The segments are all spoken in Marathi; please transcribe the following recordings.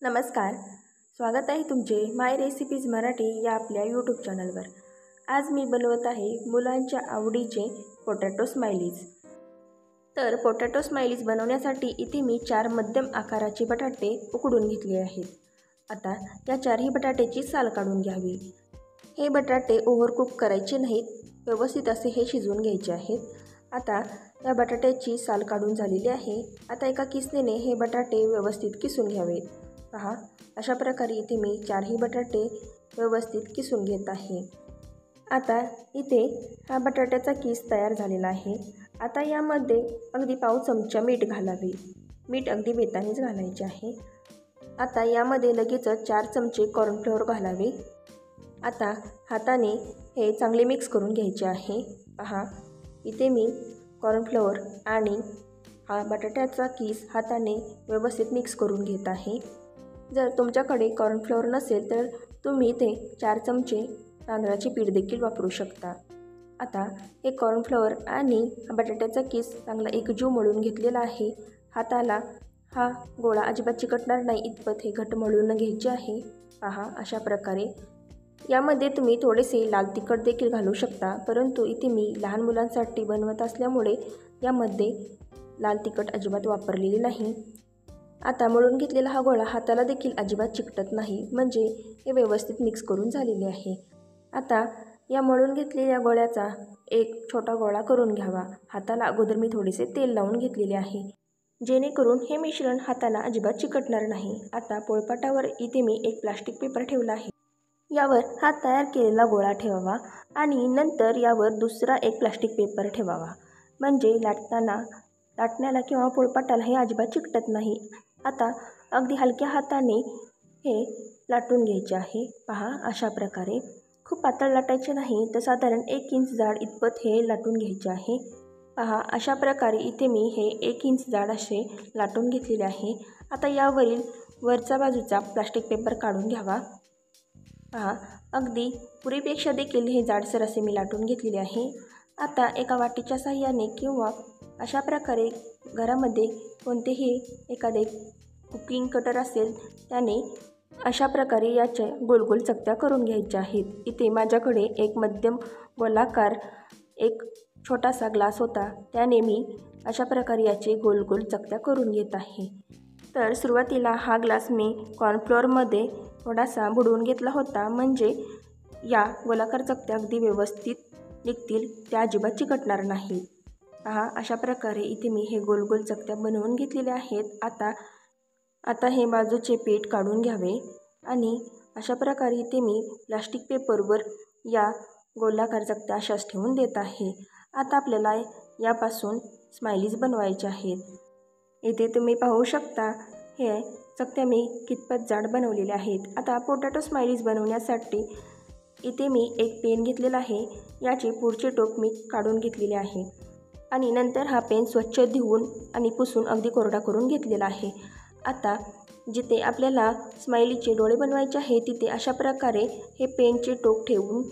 नमस्कार. स्वागत आहे तुमचे माय रेसिपीज मराठी या आपल्या यूट्यूब चॅनलवर. आज मी बनवत आहे मुलांच्या आवडीचे पोटॅटो स्माइलीज. तर पोटॅटो स्माइलीज बनवण्यासाठी इथे मी 4 मध्यम आकाराचे बटाटे उकडून घेतले आहेत. आता या 4ही बटाट्याची साल काढून घ्यावी. हे बटाटे ओव्हरकुक करायचे नाहीत, व्यवस्थित असे हे शिजवून घ्यायचे आहेत. आता या बटाट्याची साल काढून झालेली आहे. आता एका किसणीने हे बटाटे व्यवस्थित किसून घ्यावेत. पहा, अशा प्रकारे इथे मी 4ही बटाटे व्यवस्थित किसून घेत आहे. आता इथे हा बटाट्याचा किस तयार झालेला आहे. आता यामध्ये अगदी पाव चमचा मीठ घालावे. मीठ अगदी बेतानेच घालायचे आहे. आता यामध्ये लगेचच 4 चमचे कॉर्नफ्लोअर घालावे. आता हाताने हे चांगले मिक्स करून घ्यायचे आहे. पहा, इथे मी कॉर्नफ्लोअर आणि हा बटाट्याचा किस हाताने व्यवस्थित मिक्स करून घेत आहे. जर तुमच्याकडे कॉर्नफ्लोअर नसेल तर तुम्ही ते 4 चमचे तांदळाचे पीठ देखील वापरू शकता. आता हे कॉर्नफ्लोअर आणि बटाट्याचा किस चांगला एकजीव मळून घेतलेला आहे. हाताला हा गोळा अजिबात चिकटणार नाही इतपत हे घट्ट मळून घ्यायचे आहे. पहा, अशा प्रकारे. यामध्ये तुम्ही थोडेसे लाल तिखट देखील घालू शकता, परंतु इथे मी लहान मुलांसाठी बनवत असल्यामुळे यामध्ये लाल तिखट अजिबात वापरलेले नाही. आता मळून घेतलेला हा गोळा हाताला देखील अजिबात चिकटत नाही, म्हणजे हे व्यवस्थित मिक्स करून झालेले आहे. आता या मळून घेतलेल्या गोळ्याचा एक छोटा गोळा करून घ्यावा. हाताला अगोदर मी थोडेसे तेल लावून घेतलेले आहे, जेणेकरून हे मिश्रण हाताला अजिबात चिकटणार नाही. आता पोळपाटावर इथे मी एक प्लास्टिक पेपर ठेवला आहे. यावर हा तयार केलेला गोळा ठेवावा आणि नंतर यावर दुसरा एक प्लास्टिक पेपर ठेवावा, म्हणजे लाटण्याला किंवा पोळपाटाला हे अजिबात चिकटत नाही. आता अगदी हलक्या हाताने हे लाटून घ्यायचे आहे. पहा, अशा प्रकारे. खूप पातळ लाटायचे नाही, तर साधारण 1 इंच जाड इतपत हे लाटून घ्यायचे आहे. पहा, अशा प्रकारे इथे मी हे 1 इंच जाड असे लाटून घेतलेले आहे. आता यावरील वरचा बाजूचा प्लास्टिक पेपर काढून घ्यावा. पहा, अगदी पुरीपेक्षा देखील हे जाडसर असे मी लाटून घेतलेले आहे. आता एका वाटीच्या साहाय्याने किंवा अशा प्रकारे घरामध्ये कोणतेही एखादे कुकिंग कटर असेल त्याने अशा प्रकारे याच्या गोल गोल चकत्या करून घ्यायच्या आहेत. इथे माझ्याकडे एक मध्यम गोलाकार एक छोटासा ग्लास होता, त्याने मी अशा प्रकारे याचे गोल गोल चकत्या करून घेत आहे. तर सुरुवातीला हा ग्लास मी कॉर्नफ्लोअरमध्ये थोडासा बुडवून घेतला होता, म्हणजे या गोलाकार चकत्या अगदी व्यवस्थित निघतील, त्या अजिबात चिकटणार नाही. पहा, अशा प्रकारे इथे मी हे गोल गोल चकत्या बनवून घेतलेल्या आहेत. आता हे बाजूचे पीठ काढून घ्यावे आणि अशा प्रकारे इथे मी प्लास्टिक पेपरवर या गोलाकार चकत्या अशाच ठेवून देत आहे. आता आपल्याला यापासून स्माइलीज बनवायचे आहेत. इथे तुम्ही पाहू शकता हे चकत्या मी कितपत जाड बनवलेल्या आहेत. आता पोटॅटो स्माइलीज बनवण्यासाठी इथे मी एक पेन घेतलेला आहे. याचे पुढचे टोक मी काढून घेतलेले आहे आणि नंतर हा पेन स्वच्छ धुवून आणि पुसून अगदी कोरडा करून घेतलेला आहे. आता जिथे आपल्याला स्माइलीचे डोळे बनवायचे आहे तिथे अशा प्रकारे हे पेनचे टोक ठेवून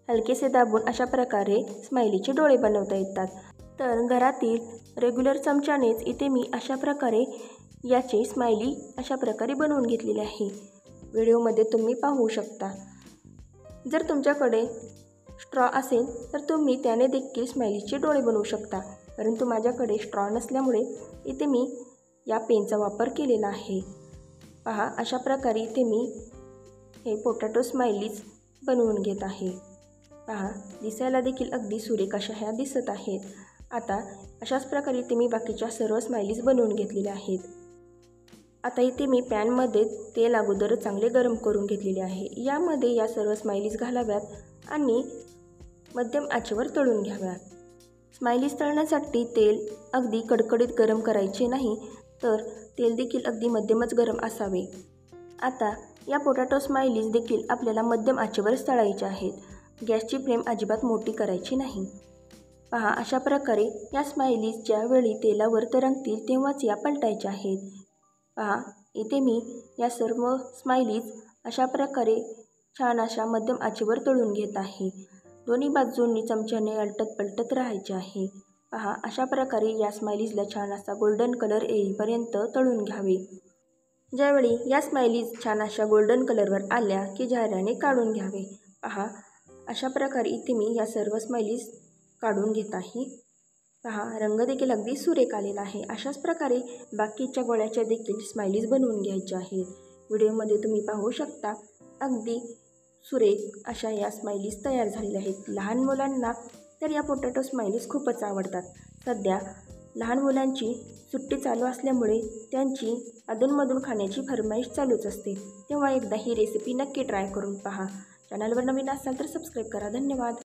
हलकेसे दाबून अशा प्रकारे स्माइलीचे डोळे बनवता येतात. तर घरातील रेग्युलर चमच्यानेच इथे मी अशा प्रकारे याचे स्माइली अशा प्रकारे बनवून घेतलेले आहे. व्हिडिओमध्ये तुम्ही पाहू शकता. जर तुमच्याकडे स्ट्रॉ असेल तर तुम्ही त्याने देखील स्माइलीचे डोळे बनवू शकता, परंतु माझ्याकडे स्ट्रॉ नसल्यामुळे इथे मी या पेनचा वापर केलेला आहे. पहा, अशा प्रकारे इथे मी हे पोटॅटो स्माइलीज बनवून घेत आहे. पहा, दिसायला देखील अगदी सुरेख अशा ह्या दिसत आहेत. आता अशाच प्रकारे इथे मी बाकीच्या सर्व स्माइलीज बनवून घेतलेल्या आहेत. आता इथे मी पॅनमध्ये तेल अगोदर चांगले गरम करून घेतलेले आहे. यामध्ये या सर्व स्माइलीज घालाव्यात आणि मध्यम आचेवर तळून घ्याव्यात. स्माइलीज तळण्यासाठी तेल अगदी कडकडीत गरम करायचे नाही, तर तेल देखील अगदी मध्यमच गरम असावे. आता या पोटॅटो स्माइलीज देखील आपल्याला मध्यम आचेवरच तळायचे आहेत. गॅसची फ्लेम अजिबात मोठी करायची नाही. पहा, अशा प्रकारे या स्माइलीज ज्या वेळी तेलावर तरंगतील तेव्हाच या पलटायच्या आहेत. पहा, इथे मी या सर्व स्माइलीज अशा प्रकारे छान अशा मध्यम आचेवर तळून घेत आहे. दोन्ही बाजूंनी चमच्याने अलटत पलटत राहायचे आहे. पहा, अशा प्रकारे या स्माइलीजला छान असा गोल्डन कलर येईपर्यंत तळून घ्यावे. ज्यावेळी या स्माइलीज छान अशा गोल्डन कलरवर आल्या की झाऱ्याने काढून घ्यावे। पहा, अशा प्रकारे इथे मी या सर्व स्माइलीज काढून घेत आहे। पहा, रंग देखील अगदी सुरेख आलेला आहे। अशाच प्रकारे बाकीच्या गोळ्याच्या देखील स्माइलीज बनवून घ्यायच्या आहेत। व्हिडिओमध्ये तुम्ही पाहू शकता अगदी सुरेख अशा या स्माइलीज तयार झालेल्या आहेत। लहान मुलांना तर या पोटॅटो स्माइलीज खूपच आवडतात। सध्या लहान मुलांची सुट्टी चालू असल्यामुळे त्यांची अधूनमधून खाण्याची फरमाईश चालूच असते। तेव्हा एकदा ही रेसिपी नक्की ट्राय करून पहा। चॅनलवर नवीन असाल तर सबस्क्राईब करा। धन्यवाद।